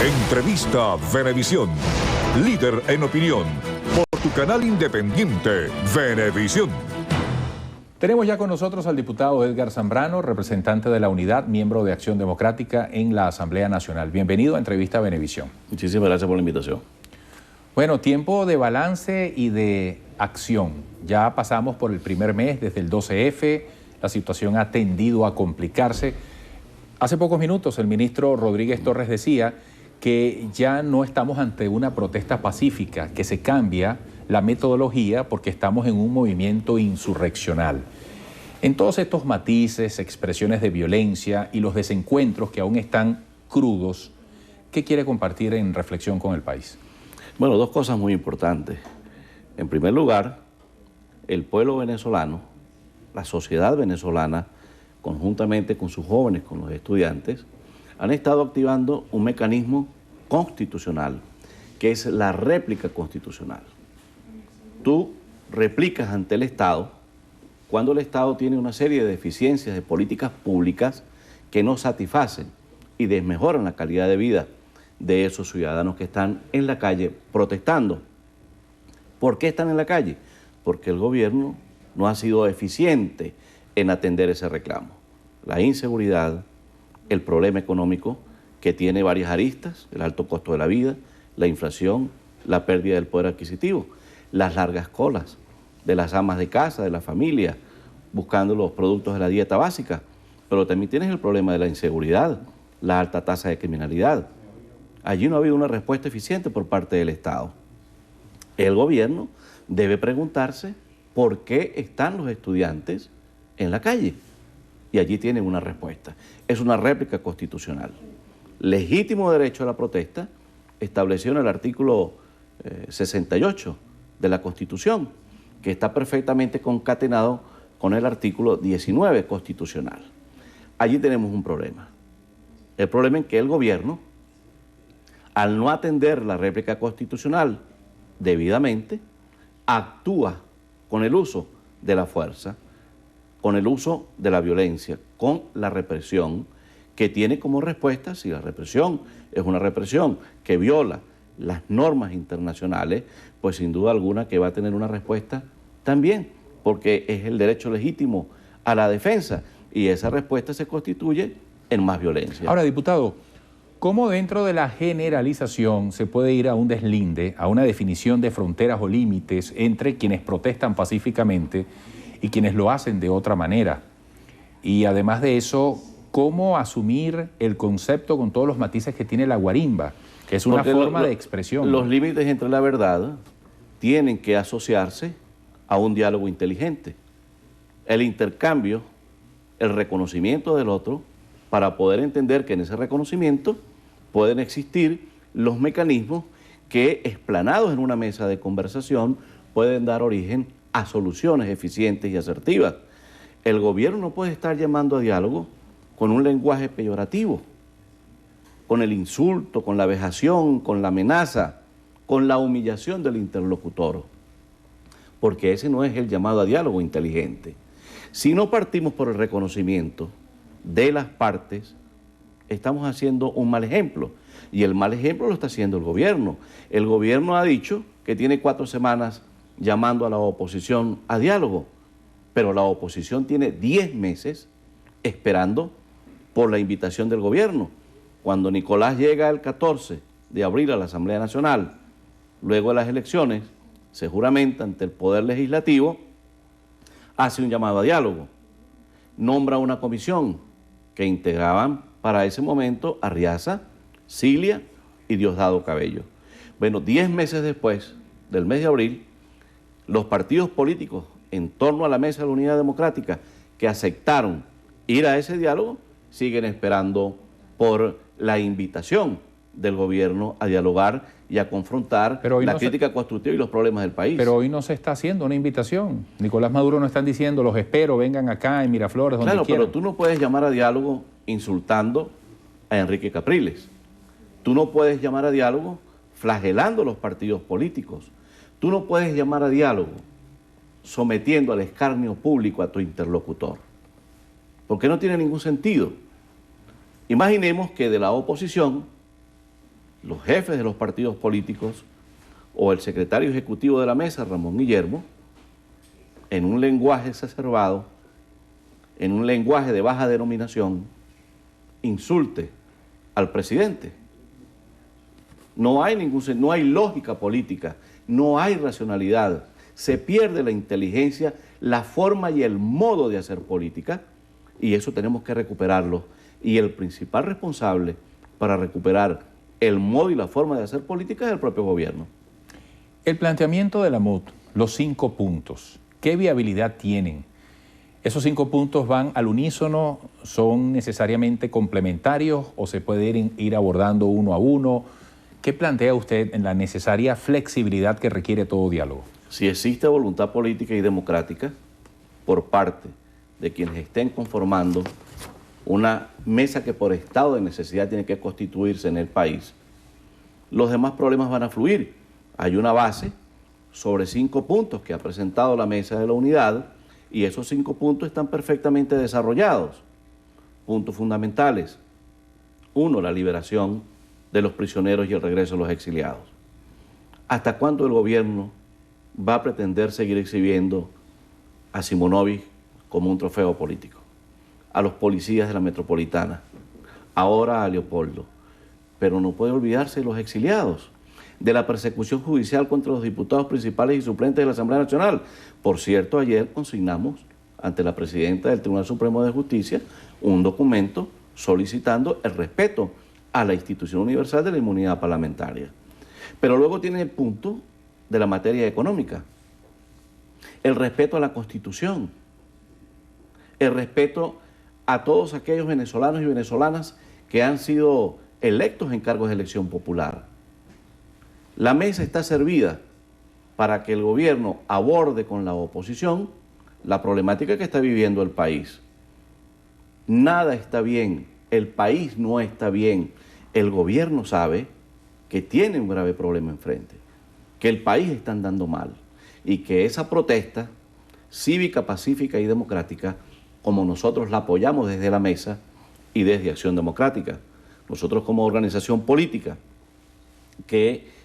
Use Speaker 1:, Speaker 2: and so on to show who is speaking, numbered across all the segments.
Speaker 1: Entrevista Venevisión. Líder en opinión. Por tu canal independiente, Venevisión.
Speaker 2: Tenemos ya con nosotros al diputado Edgar Zambrano, representante de la Unidad, miembro de Acción Democrática en la Asamblea Nacional. Bienvenido a Entrevista Venevisión.
Speaker 3: Muchísimas gracias por la invitación.
Speaker 2: Bueno, tiempo de balance y de acción. Ya pasamos por el primer mes desde el 12F, la situación ha tendido a complicarse. Hace pocos minutos el ministro Rodríguez Torres decía que ya no estamos ante una protesta pacífica, que se cambia la metodología porque estamos en un movimiento insurreccional. En todos estos matices, expresiones de violencia y los desencuentros que aún están crudos, ¿qué quiere compartir en reflexión con el país?
Speaker 3: Bueno, dos cosas muy importantes. En primer lugar, el pueblo venezolano, la sociedad venezolana, conjuntamente con sus jóvenes, con los estudiantes, han estado activando un mecanismo constitucional, que es la réplica constitucional. Tú replicas ante el Estado cuando el Estado tiene una serie de deficiencias de políticas públicas que no satisfacen y desmejoran la calidad de vida de esos ciudadanos que están en la calle protestando. ¿Por qué están en la calle? Porque el gobierno no ha sido eficiente en atender ese reclamo. La inseguridad, el problema económico que tiene varias aristas, el alto costo de la vida, la inflación, la pérdida del poder adquisitivo, las largas colas de las amas de casa, de la familia, buscando los productos de la dieta básica, pero también tienes el problema de la inseguridad, la alta tasa de criminalidad. Allí no ha habido una respuesta eficiente por parte del Estado. El gobierno debe preguntarse por qué están los estudiantes en la calle. Y allí tienen una respuesta. Es una réplica constitucional. Legítimo derecho a la protesta, establecido en el artículo 68 de la Constitución, que está perfectamente concatenado con el artículo 19 constitucional. Allí tenemos un problema. El problema es que el gobierno, al no atender la réplica constitucional debidamente, actúa con el uso de la fuerza, con el uso de la violencia, con la represión, que tiene como respuesta, si la represión es una represión que viola las normas internacionales, pues sin duda alguna que va a tener una respuesta también, porque es el derecho legítimo a la defensa y esa respuesta se constituye en más violencia.
Speaker 2: Ahora, diputado, ¿cómo dentro de la generalización se puede ir a un deslinde, a una definición de fronteras o límites entre quienes protestan pacíficamente y quienes lo hacen de otra manera? Y además de eso, ¿cómo asumir el concepto con todos los matices que tiene la guarimba, que es una forma de expresión?
Speaker 3: Los límites entre la verdad tienen que asociarse a un diálogo inteligente. El intercambio, el reconocimiento del otro, para poder entender que en ese reconocimiento pueden existir los mecanismos que, explanados en una mesa de conversación, pueden dar origen a soluciones eficientes y asertivas. El gobierno no puede estar llamando a diálogo con un lenguaje peyorativo, con el insulto, con la vejación, con la amenaza, con la humillación del interlocutor, porque ese no es el llamado a diálogo inteligente. Si no partimos por el reconocimiento de las partes, estamos haciendo un mal ejemplo, y el mal ejemplo lo está haciendo el gobierno. El gobierno ha dicho que tiene 4 semanas llamando a la oposición a diálogo, pero la oposición tiene 10 meses esperando por la invitación del gobierno. Cuando Nicolás llega el 14 de abril a la Asamblea Nacional, luego de las elecciones, se juramenta ante el Poder Legislativo, hace un llamado a diálogo, nombra una comisión que integraban para ese momento Arriaza, Cilia y Diosdado Cabello. Bueno, 10 meses después del mes de abril, los partidos políticos en torno a la Mesa de la Unidad Democrática que aceptaron ir a ese diálogo, siguen esperando por la invitación del gobierno a dialogar y a confrontar la crítica constructiva y los problemas del país.
Speaker 2: Pero hoy no se está haciendo una invitación. Nicolás Maduro no están diciendo, los espero, vengan acá en Miraflores, donde quieran.
Speaker 3: Claro, pero tú no puedes llamar a diálogo insultando a Enrique Capriles. Tú no puedes llamar a diálogo flagelando a los partidos políticos. Tú no puedes llamar a diálogo sometiendo al escarnio público a tu interlocutor, porque no tiene ningún sentido. Imaginemos que de la oposición los jefes de los partidos políticos o el secretario ejecutivo de la mesa, Ramón Guillermo, en un lenguaje exacerbado, en un lenguaje de baja denominación, insulte al presidente. No hay lógica política, no hay racionalidad, se pierde la inteligencia, la forma y el modo de hacer política, y eso tenemos que recuperarlo. Y el principal responsable para recuperar el modo y la forma de hacer política es el propio gobierno.
Speaker 2: El planteamiento de la MUD, los 5 puntos, ¿qué viabilidad tienen? ¿Esos 5 puntos van al unísono? ¿Son necesariamente complementarios o se puede ir abordando uno a uno? ¿Qué plantea usted en la necesaria flexibilidad que requiere todo diálogo?
Speaker 3: Si existe voluntad política y democrática por parte de quienes estén conformando una mesa que por estado de necesidad tiene que constituirse en el país, los demás problemas van a fluir. Hay una base sobre 5 puntos que ha presentado la Mesa de la Unidad y esos 5 puntos están perfectamente desarrollados. Puntos fundamentales. 1, la liberación de los prisioneros y el regreso de los exiliados. ¿Hasta cuándo el gobierno va a pretender seguir exhibiendo a Simonovic como un trofeo político? A los policías de la metropolitana, ahora a Leopoldo, pero no puede olvidarse de los exiliados, de la persecución judicial contra los diputados principales y suplentes de la Asamblea Nacional. Por cierto, ayer consignamos ante la presidenta del Tribunal Supremo de Justicia un documento solicitando el respeto a la institución universal de la inmunidad parlamentaria. Pero luego tiene el punto de la materia económica, el respeto a la Constitución, el respeto a todos aquellos venezolanos y venezolanas que han sido electos en cargos de elección popular. La mesa está servida para que el gobierno aborde con la oposición la problemática que está viviendo el país. Nada está bien, el país no está bien. El gobierno sabe que tiene un grave problema enfrente, que el país está andando mal y que esa protesta cívica, pacífica y democrática, como nosotros la apoyamos desde la mesa y desde Acción Democrática, nosotros como organización política que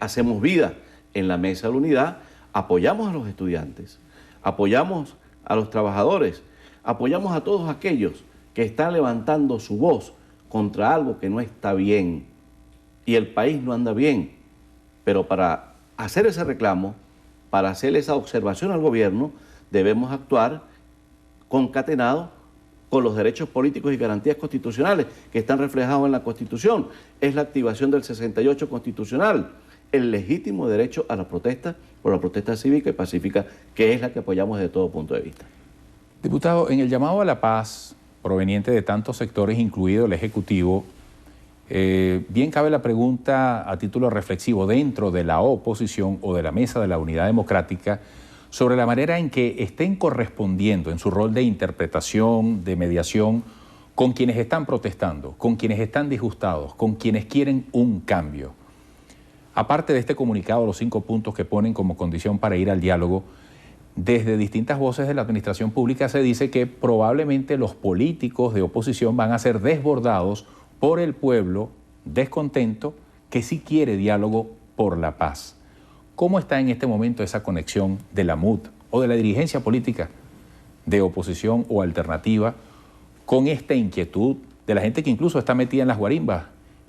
Speaker 3: hacemos vida en la Mesa de la Unidad, apoyamos a los estudiantes, apoyamos a los trabajadores, apoyamos a todos aquellos que están levantando su voz contra algo que no está bien y el país no anda bien. Pero para hacer ese reclamo, para hacer esa observación al gobierno, debemos actuar concatenados con los derechos políticos y garantías constitucionales que están reflejados en la Constitución. Es la activación del 68 constitucional, el legítimo derecho a la protesta, por la protesta cívica y pacífica, que es la que apoyamos desde todo punto de vista.
Speaker 2: Diputado, en el llamado a la paz, proveniente de tantos sectores, incluido el Ejecutivo, bien cabe la pregunta a título reflexivo dentro de la oposición o de la Mesa de la Unidad Democrática sobre la manera en que estén correspondiendo en su rol de interpretación, de mediación, con quienes están protestando, con quienes están disgustados, con quienes quieren un cambio. Aparte de este comunicado, los 5 puntos que ponen como condición para ir al diálogo, desde distintas voces de la administración pública se dice que probablemente los políticos de oposición van a ser desbordados por el pueblo descontento que sí quiere diálogo por la paz. ¿Cómo está en este momento esa conexión de la MUD o de la dirigencia política de oposición o alternativa con esta inquietud de la gente que incluso está metida en las guarimbas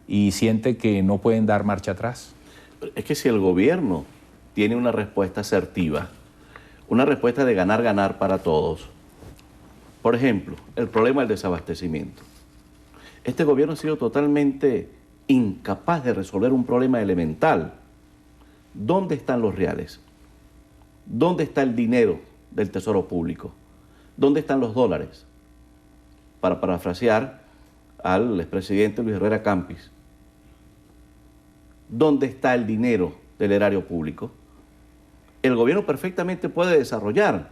Speaker 2: y siente que no pueden dar marcha atrás?
Speaker 3: Es que si el gobierno tiene una respuesta asertiva, una respuesta de ganar para todos, por ejemplo, el problema del desabastecimiento. Este gobierno ha sido totalmente incapaz de resolver un problema elemental. ¿Dónde están los reales? ¿Dónde está el dinero del Tesoro Público? ¿Dónde están los dólares? Para parafrasear al expresidente Luis Herrera Campis, ¿dónde está el dinero del erario público? El gobierno perfectamente puede desarrollar,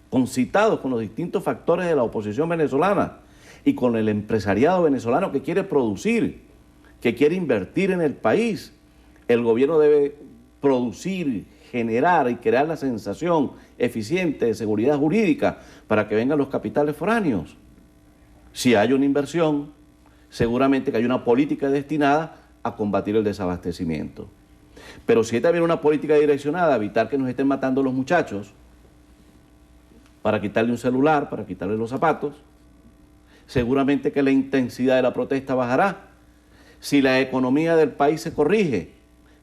Speaker 3: concitados con los distintos factores de la oposición venezolana y con el empresariado venezolano que quiere producir, que quiere invertir en el país. El gobierno debe producir, generar y crear la sensación eficiente de seguridad jurídica para que vengan los capitales foráneos. Si hay una inversión, seguramente que hay una política destinada a combatir el desabastecimiento. Pero si hay también una política direccionada a evitar que nos estén matando los muchachos, para quitarle un celular, para quitarle los zapatos, seguramente que la intensidad de la protesta bajará. Si la economía del país se corrige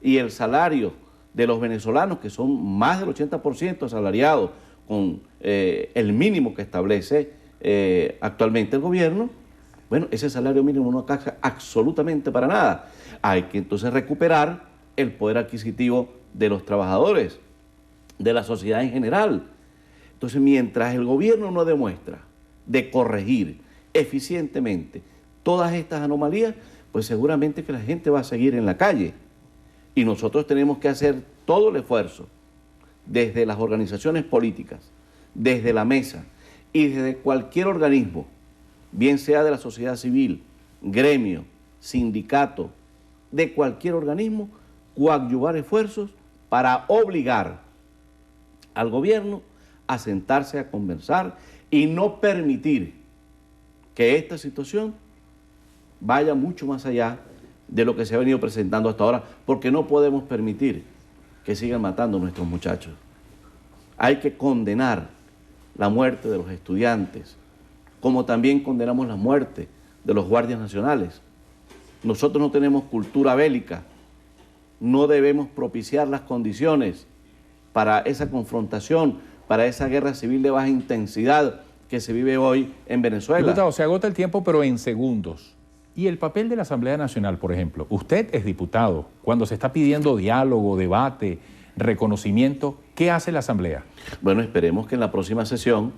Speaker 3: y el salario de los venezolanos, que son más del 80% asalariados con el mínimo que establece actualmente el gobierno, bueno, ese salario mínimo no alcanza absolutamente para nada. Hay que entonces recuperar el poder adquisitivo de los trabajadores, de la sociedad en general. Entonces, mientras el gobierno no demuestra de corregir eficientemente todas estas anomalías, pues seguramente que la gente va a seguir en la calle. Y nosotros tenemos que hacer todo el esfuerzo, desde las organizaciones políticas, desde la mesa y desde cualquier organismo, bien sea de la sociedad civil, gremio, sindicato, de cualquier organismo, coadyuvar esfuerzos para obligar al gobierno a sentarse a conversar y no permitir que esta situación vaya mucho más allá de lo que se ha venido presentando hasta ahora, porque no podemos permitir que sigan matando a nuestros muchachos. Hay que condenar la muerte de los estudiantes, como también condenamos la muerte de los guardias nacionales. Nosotros no tenemos cultura bélica, no debemos propiciar las condiciones para esa confrontación, para esa guerra civil de baja intensidad que se vive hoy en Venezuela.
Speaker 2: Diputado, se agota el tiempo, pero en segundos. Y el papel de la Asamblea Nacional, por ejemplo. Usted es diputado. Cuando se está pidiendo diálogo, debate, reconocimiento, ¿qué hace la Asamblea?
Speaker 3: Bueno, esperemos que en la próxima sesión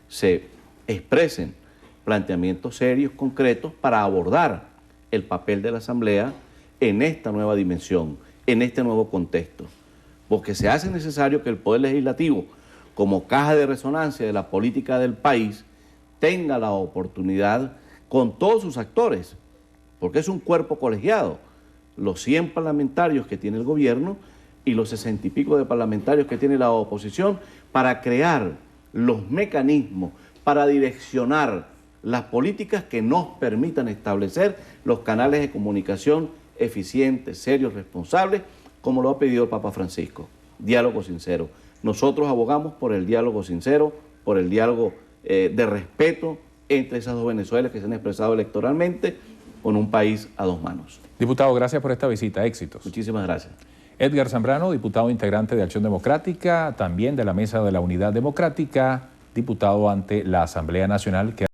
Speaker 3: se expresen planteamientos serios, concretos, para abordar el papel de la Asamblea en esta nueva dimensión, en este nuevo contexto. Porque se hace necesario que el Poder Legislativo, como caja de resonancia de la política del país, tenga la oportunidad con todos sus actores, porque es un cuerpo colegiado, los 100 parlamentarios que tiene el gobierno y los 60 y pico de parlamentarios que tiene la oposición, para crear los mecanismos, para direccionar las políticas que nos permitan establecer los canales de comunicación eficientes, serios, responsables, como lo ha pedido el Papa Francisco. Diálogo sincero. Nosotros abogamos por el diálogo sincero, por el diálogo de respeto entre esas dos Venezuelas que se han expresado electoralmente, con un país a dos manos.
Speaker 2: Diputado, gracias por esta visita. Éxitos.
Speaker 3: Muchísimas gracias.
Speaker 2: Edgar Zambrano, diputado integrante de Acción Democrática, también de la Mesa de la Unidad Democrática, diputado ante la Asamblea Nacional, que